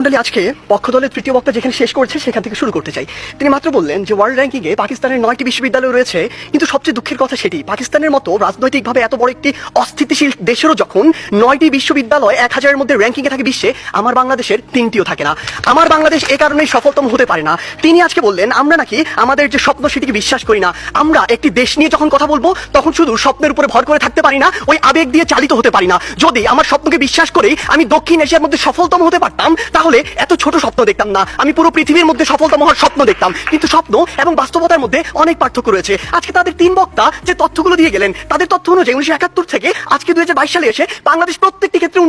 মন্ডলী আজকে পক্ষ দলের তৃতীয় বক্তা যেখানে শেষ করেছে সেখান থেকে শুরু করতে চাই। তিনি মাত্র বললেন যে ওয়ার্ল্ড র্যাঙ্কিংয়ে পাকিস্তানের 9টি বিশ্ববিদ্যালয় রয়েছে, কিন্তু সবচেয়ে দুঃখের কথা সেটি পাকিস্তানের মতো রাজনৈতিকভাবে এত বড় একটি অস্থিতিশীল দেশেরও যখন 9টি বিশ্ববিদ্যালয় 1000-এর মধ্যে র্যাঙ্কিংয়ে থাকে বিশ্বে, আমার বাংলাদেশের 3টিও থাকে না। আমার বাংলাদেশ এ কারণেই সফলতম হতে পারে না। তিনি আজকে বললেন আমরা নাকি আমাদের যে স্বপ্ন সেটিকে বিশ্বাস করি না। আমরা একটি দেশ নিয়ে যখন কথা বলবো তখন শুধু স্বপ্নের উপরে ভর করে থাকতে পারি না, ওই আবেগ দিয়ে চালিত হতে পারি না। যদি আমার স্বপ্নকে বিশ্বাস করেই আমি দক্ষিণ এশিয়ার মধ্যে সফলতম হতে পারতাম তাহলে এত ছোট স্বপ্ন দেখতাম না, আমি পুরো পৃথিবীর মধ্যে সফলতম হওয়ার স্বপ্ন দেখতাম। কিন্তু স্বপ্ন এবং বাস্তবতার মধ্যে অনেক পার্থক্য রয়েছে। আজকে তাদের 3 বক্তা যে তথ্যগুলো দিয়ে গেলেন, তাদের তথ্য অনুযায়ী 1971 থেকে আজকে 2022 সালে এসে বাংলাদেশ প্রত্যেকটি ক্ষেত্রে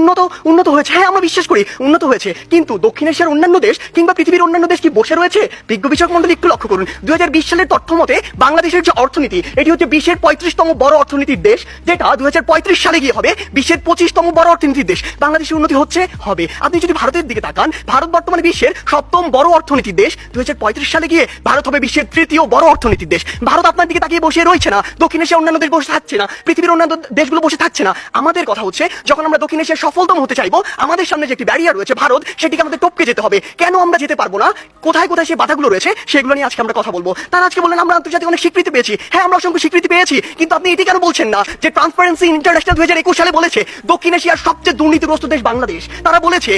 উন্নত হয়েছে। হ্যাঁ, আমরা বিশ্বাস করি উন্নত হয়েছে, কিন্তু দক্ষিণ এশিয়ার অন্যান্য দেশ কিংবা পৃথিবীর অন্যান্য দেশ কি বসে রয়েছে? বিজ্ঞ বিষয়ক মন্ডলী একটু লক্ষ্য করুন, 2020 সালের তথ্য মতে বাংলাদেশের যে অর্থনীতি, এটি হচ্ছে বিশ্বের 35তম বড় অর্থনীতির দেশ, যেটা 2035 সালে গিয়ে হবে বিশ্বের 25তম বড় অর্থনীতির দেশ। বাংলাদেশের উন্নতি হচ্ছে, হবে। আপনি যদি ভারতের দিকে তাকান, ভারত বর্তমানে বিশ্বের 7ম বড় অর্থনীতির দেশ। 2035 সালে গিয়ে ভারত হবে বিশ্বের 3য় বড় অর্থনীতির দেশ। ভারত আপনার দিকে তাকিয়ে বসে রয়েছে না, দক্ষিণ এশিয়ার অন্যান্য দেশ বসে থাকছে না, পৃথিবীর অন্যান্য দেশগুলো বসে থাকছে না। আমাদের কথা হচ্ছে যখন আমরা দক্ষিণ এশিয়ার সফলতম হতে চাইবো, আমাদের সামনে যে একটি ব্যারিয়ার রয়েছে ভারত, সেটিকে আমাদের টপকে যেতে হবে। কেন আমরা যেতে পারবো না, কোথায় কোথায় সেই বাধাগুলো রয়েছে, সেগুলো নিয়ে আজকে আমরা কথা বলবো। তারা আজকে বললেন আমরা আন্তর্জাতিক অনেক স্বীকৃতি পেয়েছি। হ্যাঁ, আমরা অসংখ্য স্বীকৃতি পেয়েছি, কিন্তু আপনি এটি কেন বলছেন না যে ট্রান্সপারেন্সি ইন্টারন্যাশনাল 2021 সালে বলেছে দক্ষিণ এশিয়ার সবচেয়ে দুর্নীতিগ্রস্ত দেশ বাংলাদেশ। তারা বলেছে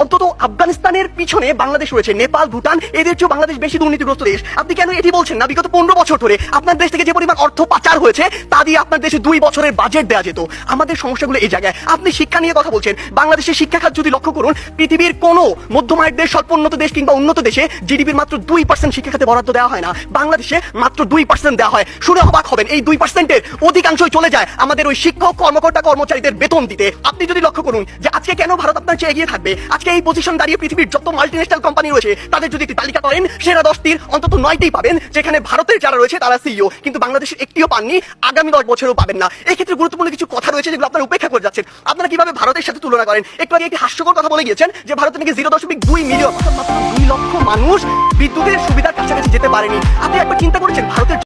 অন্তত আফগানিস্তানের পিছনে বাংলাদেশ রয়েছে, নেপাল, ভুটান, এদের চেয়েও বাংলাদেশ বেশি দুর্নীতিগ্রস্ত দেশ। আপনি কেন এটি বলছেন না? বিগত 15 বছর ধরে আপনার দেশ থেকে যে পরিমাণ অর্থ পাচার হয়েছে তা দিয়ে আপনার দেশে 2 বছরের বাজেট দেওয়া যেত। আমাদের সমস্যাগুলো এই জায়গায়। আপনি শিক্ষা নিয়ে কথা বলছেন, বাংলাদেশের শিক্ষা খাত যদি লক্ষ্য করুন, পৃথিবীর কোনো মধ্যম আয়ের দেশ, স্বল্প উন্নত দেশ কিংবা উন্নত দেশে জিডিপির মাত্র 2% শিক্ষা খাতে বরাদ্দ দেওয়া হয় না, বাংলাদেশে মাত্র 2% দেওয়া হয়। শুনে অবাক হবেন, এই 2%-এর অধিকাংশই চলে যায় আমাদের ওই শিক্ষক, কর্মকর্তা, কর্মচারীদের বেতন দিতে। আপনি যদি লক্ষ্য করুন যে আজকে কেন ভারত আপনার চেয়ে এগিয়ে থাকবে, আজকে এই পজিশন দাঁড়িয়ে পৃথিবীর যত মাল্টিন্যাশনাল কোম্পানি রয়েছে তাদের যদি একটি তালিকা করেন, সেরা 10টির অন্তত 9টিই পাবেন যেখানে ভারতের যারা রয়েছে তারা সিইও, কিন্তু বাংলাদেশের একটিও পাননি, আগামী 10 বছরেও পাবেন না। এই ক্ষেত্রে গুরুত্বপূর্ণ কিছু কথা রয়েছে যেগুলো আপনারা উপেক্ষা করে যাচ্ছেন। আপনারা কিভাবে ভারতের সাথে তুলনা করেন? একটু আগে একটি হাস্যকর কথা বলে গিয়েছেন যে ভারতে নাকি 0.2 মিলিয়ন, মাত্র 2 লক্ষ মানুষ বিদ্যুতের সুবিধার কাছাকাছি যেতে পারেনি। আপনি একবার চিন্তা করেছেন ভারতের